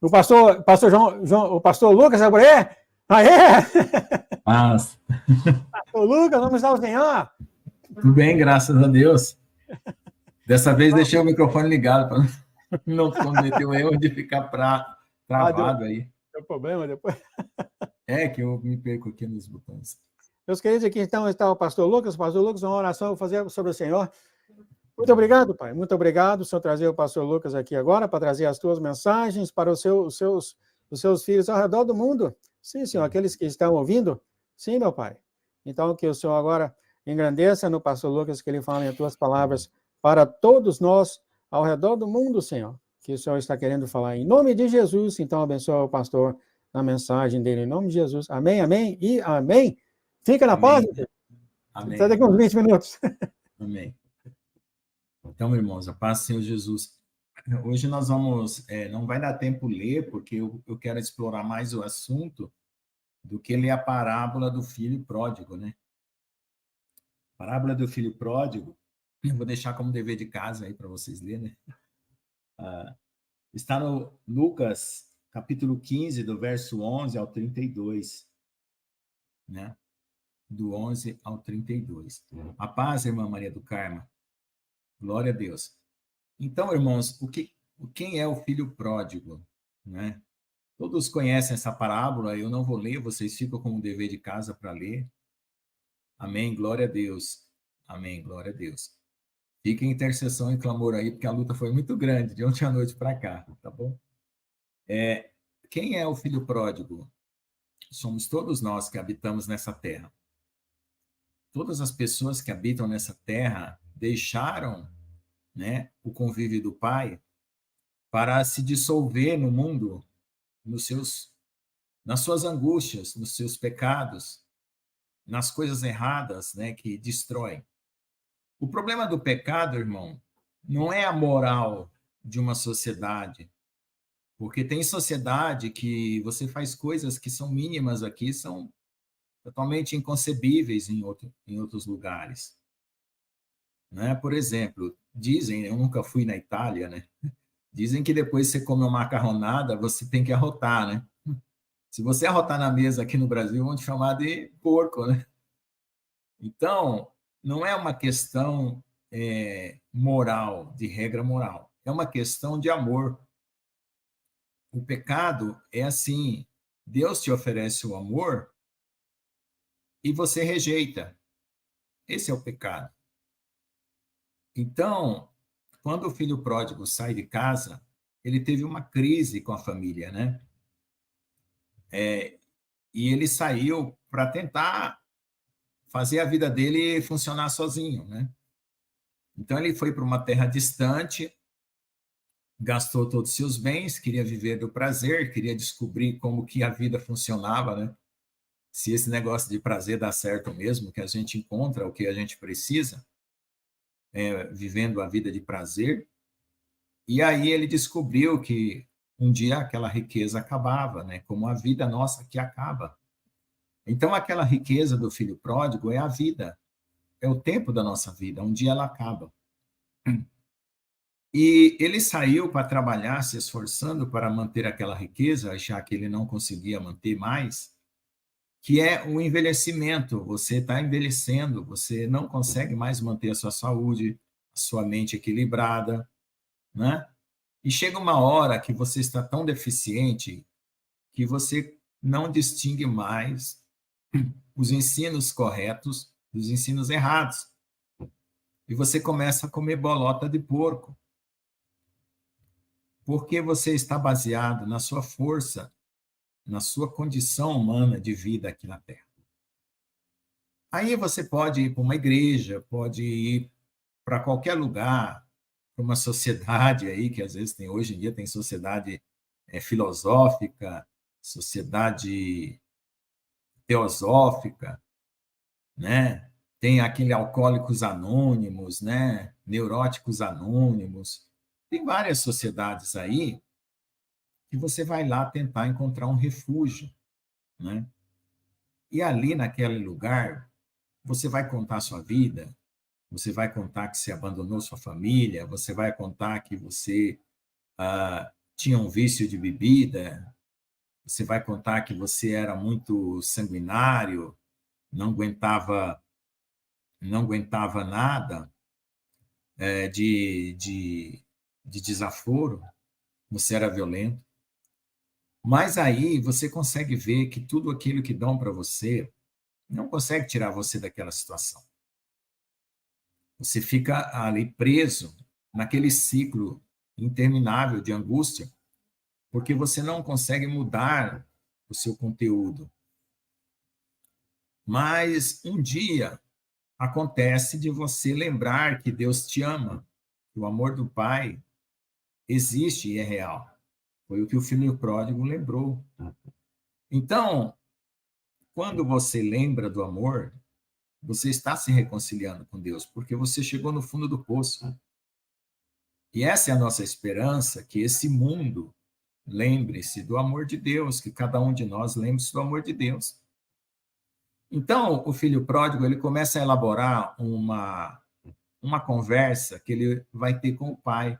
o pastor Lucas Abré. Aê! Mas, Pastor Lucas, vamos estar o Senhor. tudo bem, graças a Deus. Dessa vez deixei o microfone ligado para não cometer o erro de ficar travado aí. Deu problema depois. É que eu me perco aqui nos botões. Meus queridos, aqui então está o pastor Lucas. Pastor Lucas, uma oração eu vou fazer sobre o Senhor. Muito obrigado, Pai. Muito obrigado. O Senhor trazer o pastor Lucas aqui agora para trazer as tuas mensagens para os seus filhos ao redor do mundo. Sim, Senhor, aqueles que estão ouvindo. Sim, meu Pai. Então, que o Senhor agora engrandeça no pastor Lucas, que ele fale as tuas palavras para todos nós ao redor do mundo, Senhor, que o Senhor está querendo falar. Em nome de Jesus, então, abençoa o pastor na mensagem dele. Em nome de Jesus. Amém, amém e amém. Fica na paz. Amém. Até daqui uns 20 minutos. Amém. Então, irmãos, a paz do Senhor Jesus. Hoje nós vamos, não vai dar tempo ler, porque eu quero explorar mais o assunto do que ler a parábola do filho pródigo, né? A parábola do filho pródigo, eu vou deixar como dever de casa aí para vocês lerem, né? Está no Lucas, capítulo 15, do verso 11 ao 32, né? Do 11 ao 32. A paz, irmã Maria do Carmo. Glória a Deus. Então, irmãos, quem é o filho pródigo, né? Todos conhecem essa parábola, eu não vou ler, vocês ficam com o dever de casa para ler. Amém, glória a Deus. Amém, glória a Deus. Fica em intercessão e clamor aí, porque a luta foi muito grande, de ontem à noite para cá, tá bom? Quem é o filho pródigo? Somos todos nós que habitamos nessa terra. Todas as pessoas que habitam nessa terra deixaram, né, o convívio do Pai para se dissolver no mundo, nas suas angústias, nos seus pecados, nas coisas erradas, né, que destroem. O problema do pecado, irmão, não é a moral de uma sociedade, porque tem sociedade que você faz coisas que são mínimas aqui, são totalmente inconcebíveis em outros lugares. Né? Por exemplo, dizem, eu nunca fui na Itália, né? Dizem que depois que você come uma macarronada, você tem que arrotar, né? Se você arrotar na mesa aqui no Brasil, vão te chamar de porco, né? Então, não é uma questão moral, de regra moral. É uma questão de amor. O pecado é assim, Deus te oferece o amor e você rejeita. Esse é o pecado. Então, quando o filho pródigo sai de casa, ele teve uma crise com a família, né? E ele saiu para tentar fazer a vida dele funcionar sozinho, né? Então, ele foi para uma terra distante, gastou todos os seus bens, queria viver do prazer, queria descobrir como que a vida funcionava, né? Se esse negócio de prazer dá certo mesmo, que a gente encontra o que a gente precisa, vivendo a vida de prazer. E aí ele descobriu que um dia aquela riqueza acabava, né? Como a vida nossa que acaba. Então, aquela riqueza do filho pródigo é a vida, é o tempo da nossa vida, um dia ela acaba. E ele saiu para trabalhar, se esforçando para manter aquela riqueza, já que ele não conseguia manter mais, que é o envelhecimento. Você está envelhecendo, você não consegue mais manter a sua saúde, a sua mente equilibrada, né? E chega uma hora que você está tão deficiente que você não distingue mais os ensinos corretos dos ensinos errados. E você começa a comer bolota de porco. Porque você está baseado na sua força, na sua condição humana de vida aqui na Terra. Aí você pode ir para uma igreja, pode ir para qualquer lugar, para uma sociedade aí, que às vezes tem, hoje em dia tem sociedade filosófica, sociedade teosófica, né? Tem aquele alcoólicos anônimos, né? Neuróticos anônimos. Tem várias sociedades aí que você vai lá tentar encontrar um refúgio, né? E ali naquele lugar, você vai contar a sua vida, você vai contar que você abandonou sua família, você vai contar que você tinha um vício de bebida, você vai contar que você era muito sanguinário, não aguentava nada de desaforo, você era violento. Mas aí você consegue ver que tudo aquilo que dão para você não consegue tirar você daquela situação. Você fica ali preso naquele ciclo interminável de angústia, porque você não consegue mudar o seu conteúdo. Mas um dia acontece de você lembrar que Deus te ama, que o amor do Pai existe e é real. Foi o que o filho pródigo lembrou. Então, quando você lembra do amor, você está se reconciliando com Deus, porque você chegou no fundo do poço. E essa é a nossa esperança, que esse mundo lembre-se do amor de Deus, que cada um de nós lembre-se do amor de Deus. Então, o filho pródigo, ele começa a elaborar uma conversa que ele vai ter com o pai.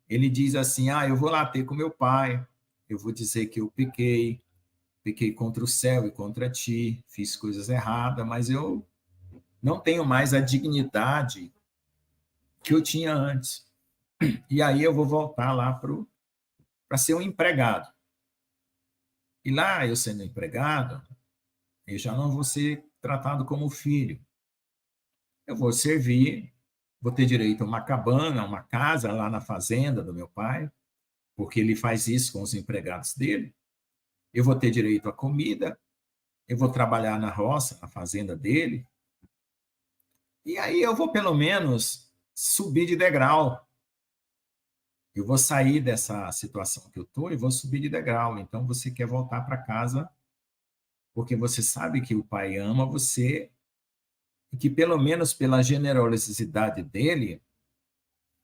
Ele diz assim, eu vou lá ter com meu pai, eu vou dizer que eu pequei contra o céu e contra ti, fiz coisas erradas, mas eu não tenho mais a dignidade que eu tinha antes. E aí eu vou voltar lá para ser um empregado. E lá, eu sendo empregado, eu já não vou ser tratado como filho. Eu vou servir, vou ter direito a uma cabana, uma casa lá na fazenda do meu pai, porque ele faz isso com os empregados dele. Eu vou ter direito à comida, eu vou trabalhar na roça, na fazenda dele. E aí eu vou, pelo menos, subir de degrau. Eu vou sair dessa situação que eu estou e vou subir de degrau. Então, você quer voltar para casa porque você sabe que o pai ama você e que, pelo menos pela generosidade dele,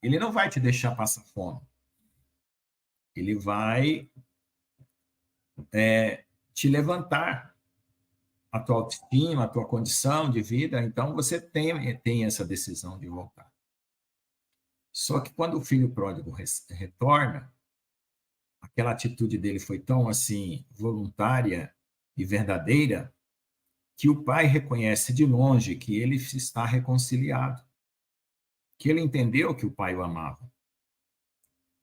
ele não vai te deixar passar fome. Ele vai te levantar a tua autoestima, a tua condição de vida. Então, você tem essa decisão de voltar. Só que quando o filho pródigo retorna, aquela atitude dele foi tão assim voluntária e verdadeira que o pai reconhece de longe que ele está reconciliado, que ele entendeu que o pai o amava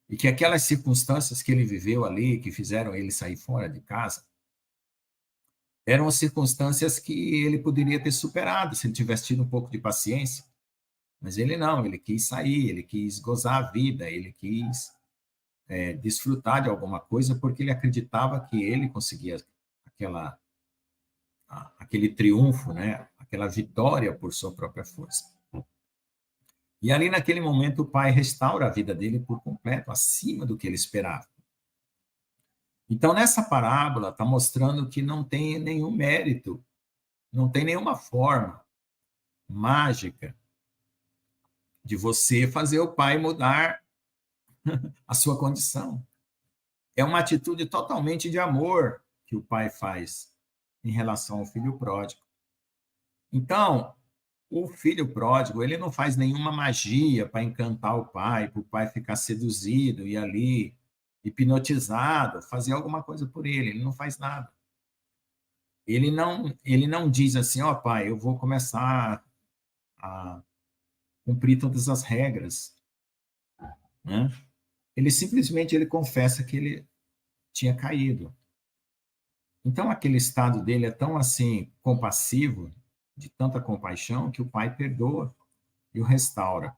e que aquelas circunstâncias que ele viveu ali, que fizeram ele sair fora de casa, eram circunstâncias que ele poderia ter superado se ele tivesse tido um pouco de paciência. Mas ele não, ele quis sair, ele quis gozar a vida, ele quis desfrutar de alguma coisa porque ele acreditava que ele conseguia aquele triunfo, né? Aquela vitória por sua própria força. E ali, naquele momento, o pai restaura a vida dele por completo, acima do que ele esperava. Então, nessa parábola, está mostrando que não tem nenhum mérito, não tem nenhuma forma mágica de você fazer o pai mudar a sua condição. É uma atitude totalmente de amor que o pai faz em relação ao filho pródigo. Então, o filho pródigo, ele não faz nenhuma magia para encantar o pai, para o pai ficar seduzido e ali hipnotizado, fazer alguma coisa por ele não faz nada. Ele não diz assim, pai, eu vou começar a cumprir todas as regras, né? Ele simplesmente confessa que ele tinha caído. Então, aquele estado dele é tão assim compassivo, de tanta compaixão, que o pai perdoa e o restaura.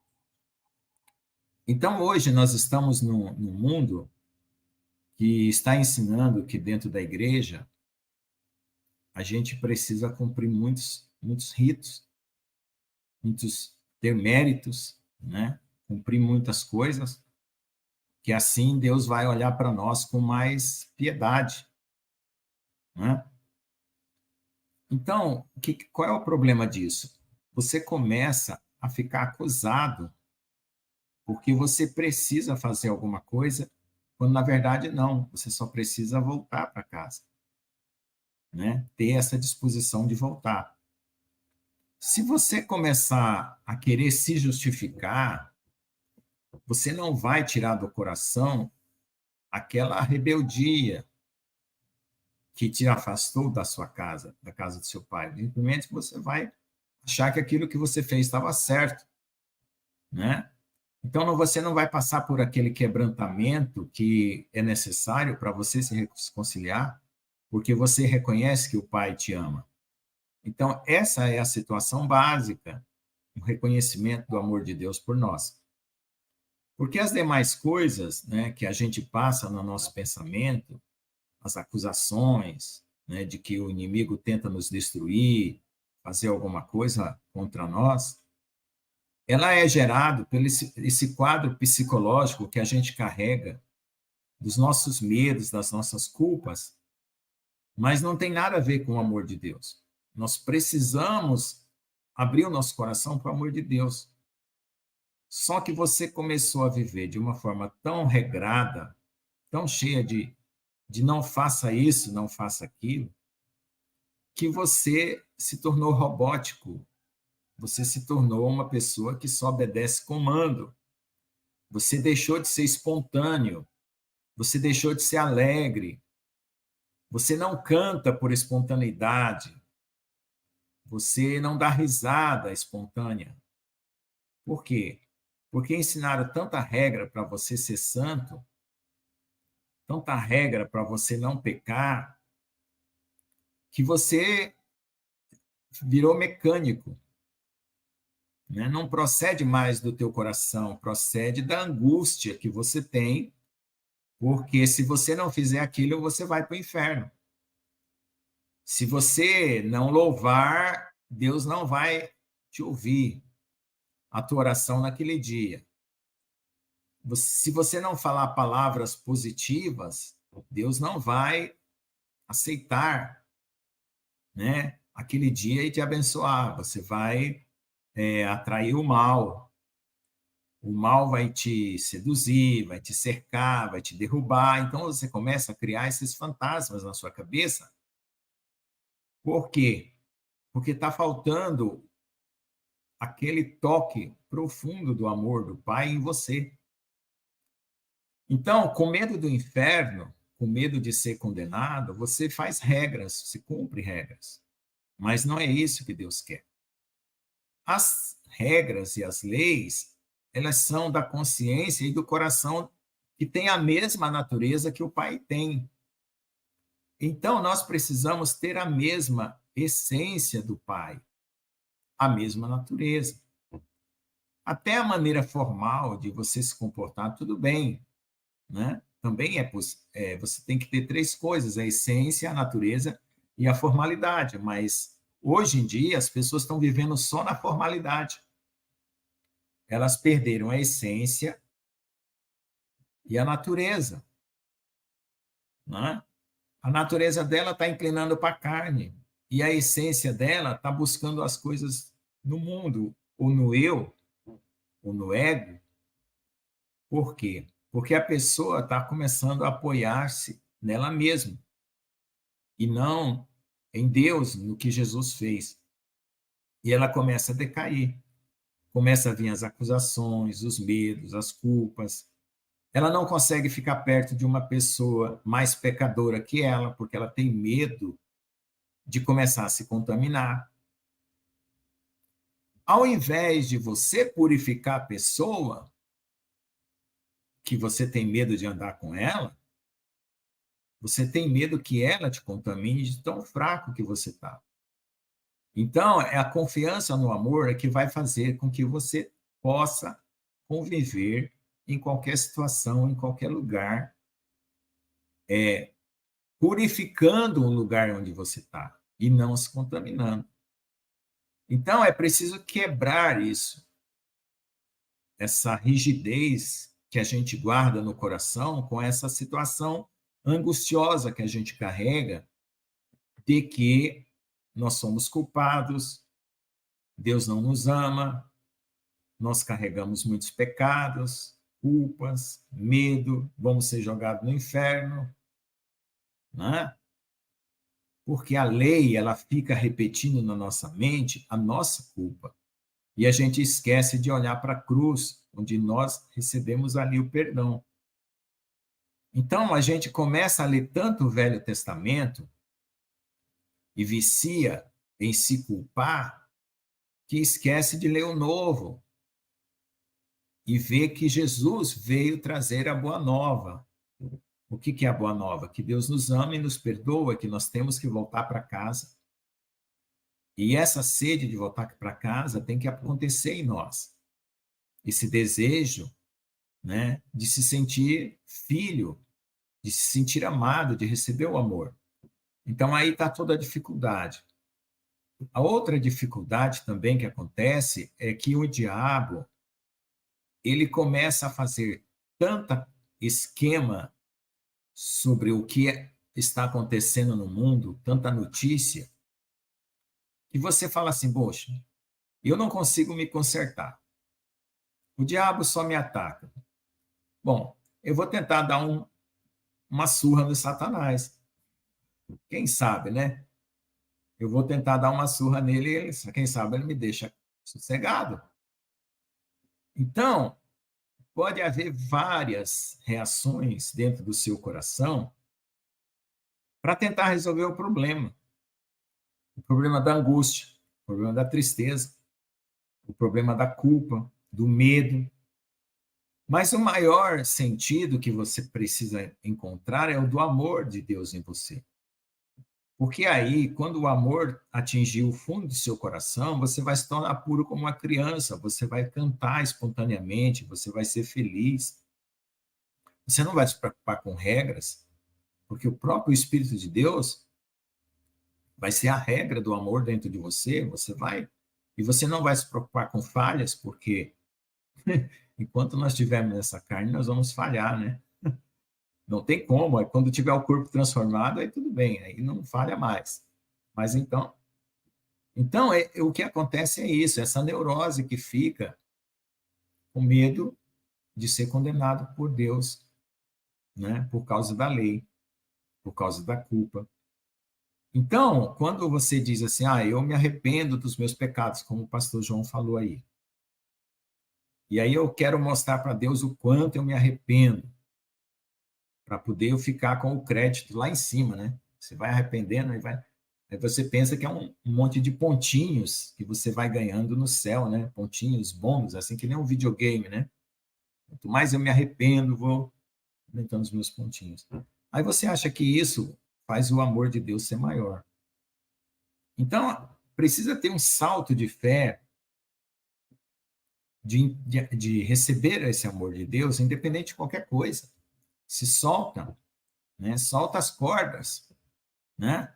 Então, hoje nós estamos num mundo que está ensinando que dentro da igreja a gente precisa cumprir muitos ritos, ter méritos, né? Cumprir muitas coisas, que assim Deus vai olhar para nós com mais piedade, né? Então, qual é o problema disso? Você começa a ficar acusado porque você precisa fazer alguma coisa, quando na verdade não, você só precisa voltar para casa, né? Ter essa disposição de voltar. Se você começar a querer se justificar, você não vai tirar do coração aquela rebeldia que te afastou da sua casa, da casa do seu pai. Simplesmente você vai achar que aquilo que você fez estava certo, né? Então, você não vai passar por aquele quebrantamento que é necessário para você se reconciliar, porque você reconhece que o pai te ama. Então, essa é a situação básica, o reconhecimento do amor de Deus por nós. Porque as demais coisas, né, que a gente passa no nosso pensamento, as acusações, né, de que o inimigo tenta nos destruir, fazer alguma coisa contra nós, ela é gerada pelo esse quadro psicológico que a gente carrega dos nossos medos, das nossas culpas, mas não tem nada a ver com o amor de Deus. Nós precisamos abrir o nosso coração para o amor de Deus. Só que você começou a viver de uma forma tão regrada, tão cheia de não faça isso, não faça aquilo, que você se tornou robótico. Você se tornou uma pessoa que só obedece comando. Você deixou de ser espontâneo. Você deixou de ser alegre. Você não canta por espontaneidade. Você não dá risada espontânea. Por quê? Porque ensinaram tanta regra para você ser santo, tanta regra para você não pecar, que você virou mecânico. Né? Não procede mais do teu coração, procede da angústia que você tem, porque se você não fizer aquilo, você vai para o inferno. Se você não louvar, Deus não vai te ouvir a tua oração naquele dia. Se você não falar palavras positivas, Deus não vai aceitar, né, aquele dia e te abençoar. Você vai atrair o mal. O mal vai te seduzir, vai te cercar, vai te derrubar. Então, você começa a criar esses fantasmas na sua cabeça. Por quê? Porque está faltando aquele toque profundo do amor do Pai em você. Então, com medo do inferno, com medo de ser condenado, você faz regras, você cumpre regras. Mas não é isso que Deus quer. As regras e as leis, elas são da consciência e do coração que tem a mesma natureza que o Pai tem. Então, nós precisamos ter a mesma essência do Pai, a mesma natureza. Até a maneira formal de você se comportar, tudo bem, né? Também você tem que ter três coisas: a essência, a natureza e a formalidade. Mas, hoje em dia, as pessoas estão vivendo só na formalidade. Elas perderam a essência e a natureza. Né? A natureza dela está inclinando para a carne, e a essência dela está buscando as coisas no mundo, ou no eu, ou no ego. Por quê? Porque a pessoa está começando a apoiar-se nela mesma, e não em Deus, no que Jesus fez. E ela começa a decair. Começa a vir as acusações, os medos, as culpas. Ela não consegue ficar perto de uma pessoa mais pecadora que ela, porque ela tem medo de começar a se contaminar. Ao invés de você purificar a pessoa, que você tem medo de andar com ela, você tem medo que ela te contamine de tão fraco que você está. Então, é a confiança no amor que vai fazer com que você possa conviver em qualquer situação, em qualquer lugar, purificando o lugar onde você está e não se contaminando. Então, é preciso quebrar isso, essa rigidez que a gente guarda no coração com essa situação angustiosa que a gente carrega de que nós somos culpados, Deus não nos ama, nós carregamos muitos pecados, culpas, medo, vamos ser jogados no inferno, né? Porque a lei, ela fica repetindo na nossa mente a nossa culpa. E a gente esquece de olhar para a cruz, onde nós recebemos ali o perdão. Então, a gente começa a ler tanto o Velho Testamento e vicia em se culpar, que esquece de ler o Novo e vê que Jesus veio trazer a boa nova. O que é a boa nova? Que Deus nos ama e nos perdoa, que nós temos que voltar para casa. E essa sede de voltar para casa tem que acontecer em nós. Esse desejo, né, de se sentir filho, de se sentir amado, de receber o amor. Então, aí está toda a dificuldade. A outra dificuldade também que acontece é que o diabo, ele começa a fazer tanta esquema sobre o que está acontecendo no mundo, tanta notícia, que você fala assim, poxa, eu não consigo me consertar. O diabo só me ataca. Bom, eu vou tentar dar uma surra no Satanás. Quem sabe, né? Eu vou tentar dar uma surra nele, quem sabe ele me deixa sossegado. Então, pode haver várias reações dentro do seu coração para tentar resolver o problema. O problema da angústia, o problema da tristeza, o problema da culpa, do medo. Mas o maior sentido que você precisa encontrar é o do amor de Deus em você. Porque aí, quando o amor atingir o fundo do seu coração, você vai se tornar puro como uma criança, você vai cantar espontaneamente, você vai ser feliz. Você não vai se preocupar com regras, porque o próprio Espírito de Deus vai ser a regra do amor dentro de você, e você não vai se preocupar com falhas, porque enquanto nós estivermos nessa carne, nós vamos falhar, né? Não tem como, aí quando tiver o corpo transformado, aí tudo bem, aí não falha mais. Mas então o que acontece é isso, essa neurose que fica com medo de ser condenado por Deus, né? Por causa da lei, por causa da culpa. Então, quando você diz assim, eu me arrependo dos meus pecados, como o pastor João falou aí, e aí eu quero mostrar para Deus o quanto eu me arrependo, para poder eu ficar com o crédito lá em cima, né? Você vai arrependendo e vai. Aí você pensa que é um monte de pontinhos que você vai ganhando no céu, né? Pontinhos, bônus, assim que nem um videogame, né? Quanto mais eu me arrependo, vou aumentando os meus pontinhos. Aí você acha que isso faz o amor de Deus ser maior. Então, precisa ter um salto de fé de receber esse amor de Deus, independente de qualquer coisa. Se solta, né? Solta as cordas, né?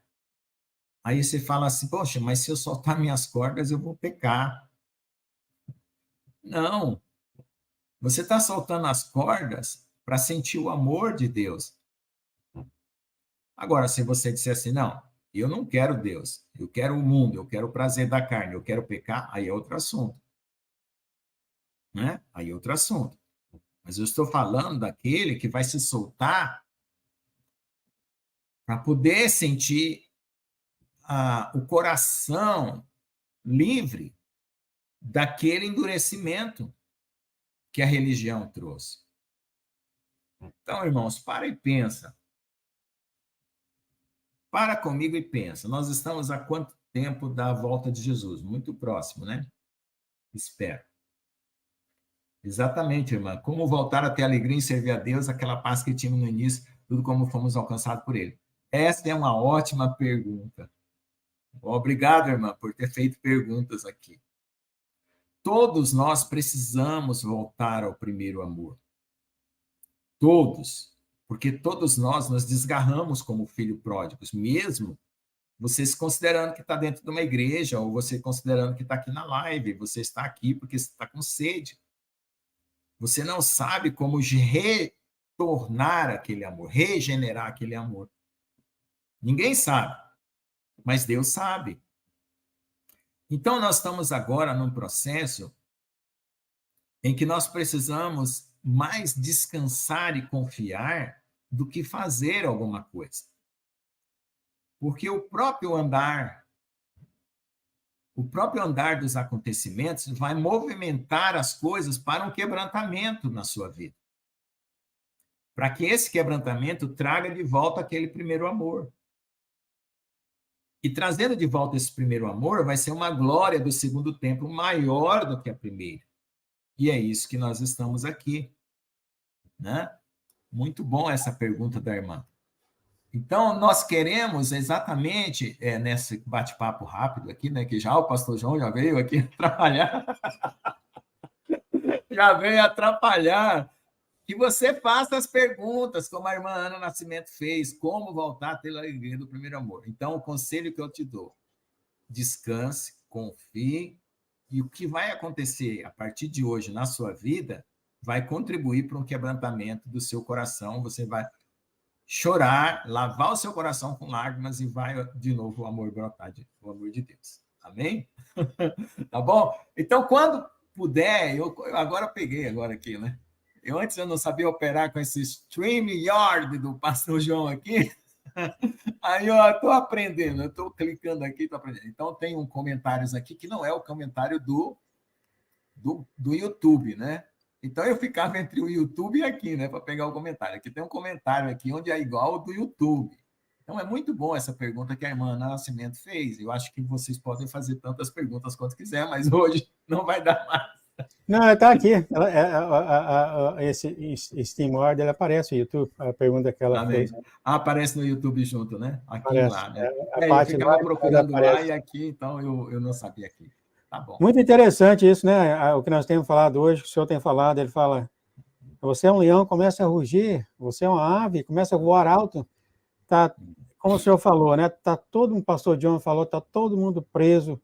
Aí você fala assim, poxa, mas se eu soltar minhas cordas, eu vou pecar. Não, você está soltando as cordas para sentir o amor de Deus. Agora, se você disser assim, não, eu não quero Deus, eu quero o mundo, eu quero o prazer da carne, eu quero pecar, aí é outro assunto. Né? Aí é outro assunto. Mas eu estou falando daquele que vai se soltar para poder sentir o coração livre daquele endurecimento que a religião trouxe. Então, irmãos, para e pensa. Para comigo e pensa. Nós estamos há quanto tempo da volta de Jesus? Muito próximo, né? Espero. Exatamente, irmã. Como voltar a ter alegria em servir a Deus, aquela paz que tínhamos no início, tudo como fomos alcançados por Ele? Essa é uma ótima pergunta. Obrigado, irmã, por ter feito perguntas aqui. Todos nós precisamos voltar ao primeiro amor. Todos. Porque todos nós nos desgarramos como filho pródigos, mesmo você se considerando que está dentro de uma igreja, ou você considerando que está aqui na live, você está aqui porque você está com sede. Você não sabe como retornar aquele amor, regenerar aquele amor. Ninguém sabe, mas Deus sabe. Então, nós estamos agora num processo em que nós precisamos mais descansar e confiar do que fazer alguma coisa. Porque o próprio andar dos acontecimentos vai movimentar as coisas para um quebrantamento na sua vida. para que esse quebrantamento traga de volta aquele primeiro amor. E trazendo de volta esse primeiro amor, vai ser uma glória do segundo tempo maior do que a primeira. E é isso que nós estamos aqui, né? Muito bom essa pergunta da irmã. Então, nós queremos exatamente, nesse bate-papo rápido aqui, né, que já o pastor João já veio aqui atrapalhar, já veio atrapalhar, que você faça as perguntas, como a irmã Ana Nascimento fez, como voltar a ter a alegria do primeiro amor. Então, o conselho que eu te dou, descanse, confie, e o que vai acontecer a partir de hoje na sua vida vai contribuir para um quebrantamento do seu coração, você vai chorar, lavar o seu coração com lágrimas e vai de novo o amor brotar, o amor de Deus. Amém? Tá bom? Então, quando puder, eu agora peguei agora aqui, né? Antes eu não sabia operar com esse StreamYard do pastor João aqui. Aí eu estou aprendendo, eu estou clicando aqui, estou aprendendo. Então, tem um comentários aqui que não é o comentário do YouTube, né? Então, eu ficava entre o YouTube e aqui, né, para pegar o comentário. Aqui tem um comentário aqui onde é igual ao do YouTube. Então, é muito bom essa pergunta que a irmã Ana Nascimento fez. Eu acho que vocês podem fazer tantas perguntas quanto quiser, mas hoje não vai dar mais. Não, está aqui. Esse SteamWord, ele aparece no YouTube, a pergunta que ela fez. Aparece no YouTube junto, né? Aqui aparece, lá, né? Eu ficava procurando lá e aqui, então eu não sabia aqui. Tá bom. Muito interessante isso, né? O que nós temos falado hoje, que o senhor tem falado, ele fala, você é um leão, começa a rugir, você é uma ave, começa a voar alto. Tá, como o senhor falou, né? Tá todo mundo, pastor John falou, tá todo mundo preso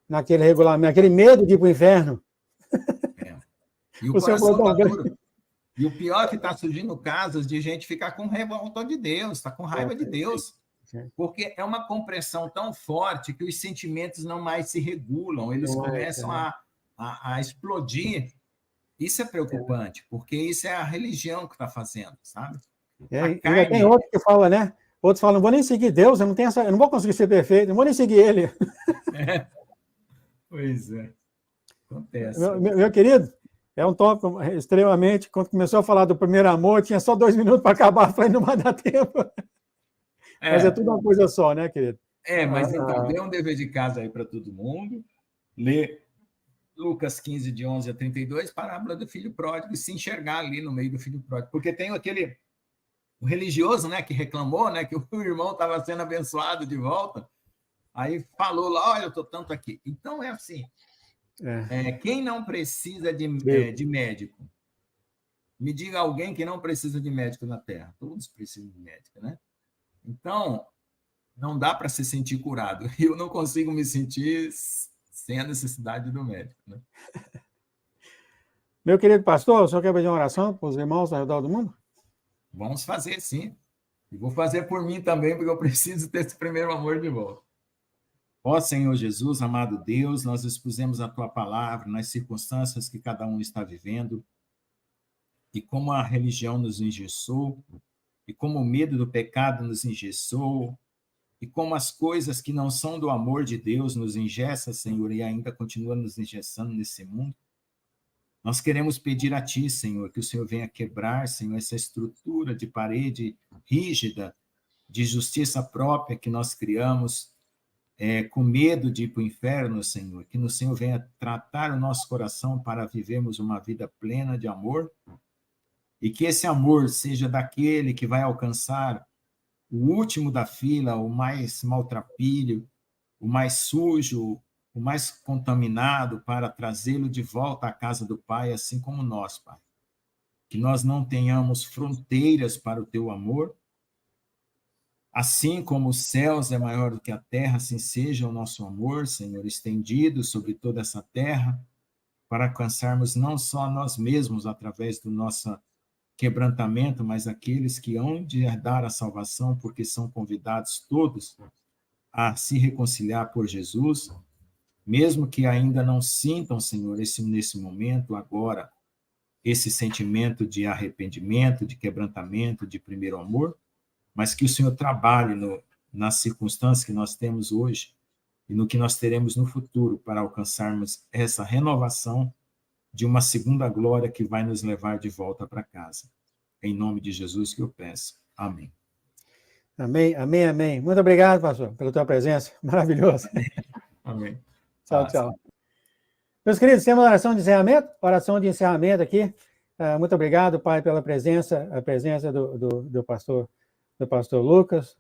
naquele regulamento, aquele medo de ir para o inferno. E o coração está duro. E o pior é que está surgindo casos de gente ficar com revolta de Deus, está com raiva de Deus. Porque é uma compressão tão forte que os sentimentos não mais se regulam, eles começam a explodir. Isso é preocupante, porque isso é a religião que está fazendo, sabe? Ainda tem outro que fala, né? Outros falam, não vou nem seguir Deus, eu não vou conseguir ser perfeito, não vou nem seguir ele. Pois é. Acontece. Meu querido, é um tópico extremamente... Quando começou a falar do primeiro amor, tinha só 2 minutos para acabar, falei, não vai dar tempo. Mas é tudo uma coisa só, né, querido? Mas então, dê um dever de casa aí para todo mundo. Lê Lucas 15, de 11 a 32, parábola do filho pródigo, e se enxergar ali no meio do filho pródigo. Porque tem o religioso, né, que reclamou, né, que o irmão estava sendo abençoado de volta. Aí falou lá, olha, eu estou tanto aqui. Então, é assim, quem não precisa de médico? Me diga alguém que não precisa de médico na Terra. Todos precisam de médico, né? Então, não dá para se sentir curado. Eu não consigo me sentir sem a necessidade do médico, né? Meu querido pastor, o senhor quer pedir uma oração para os irmãos ao redor do mundo? Vamos fazer, sim. E vou fazer por mim também, porque eu preciso ter esse primeiro amor de volta. Ó Senhor Jesus, amado Deus, nós expusemos a Tua palavra nas circunstâncias que cada um está vivendo, e como a religião nos engessou, e como o medo do pecado nos engessou, e como as coisas que não são do amor de Deus nos engessam, Senhor, e ainda continua nos engessando nesse mundo. Nós queremos pedir a Ti, Senhor, que o Senhor venha quebrar, Senhor, essa estrutura de parede rígida, de justiça própria que nós criamos, com medo de ir para o inferno, Senhor, que o Senhor venha tratar o nosso coração para vivermos uma vida plena de amor, e que esse amor seja daquele que vai alcançar o último da fila, o mais maltrapilho, o mais sujo, o mais contaminado, para trazê-lo de volta à casa do Pai, assim como nós, Pai. Que nós não tenhamos fronteiras para o Teu amor, assim como os céus é maior do que a terra, assim seja o nosso amor, Senhor, estendido sobre toda essa terra, para alcançarmos não só nós mesmos através do nosso quebrantamento, mas aqueles que hão de herdar a salvação, porque são convidados todos a se reconciliar por Jesus, mesmo que ainda não sintam, Senhor, nesse momento, agora, esse sentimento de arrependimento, de quebrantamento, de primeiro amor, mas que o Senhor trabalhe nas circunstâncias que nós temos hoje e no que nós teremos no futuro para alcançarmos essa renovação de uma segunda glória que vai nos levar de volta para casa. Em nome de Jesus que eu peço. Amém. Amém, amém, amém. Muito obrigado, pastor, pela tua presença. Maravilhoso. Amém. Tchau, tchau. Meus queridos, temos uma oração de encerramento aqui. Muito obrigado, Pai, pela presença, a presença do pastor Lucas,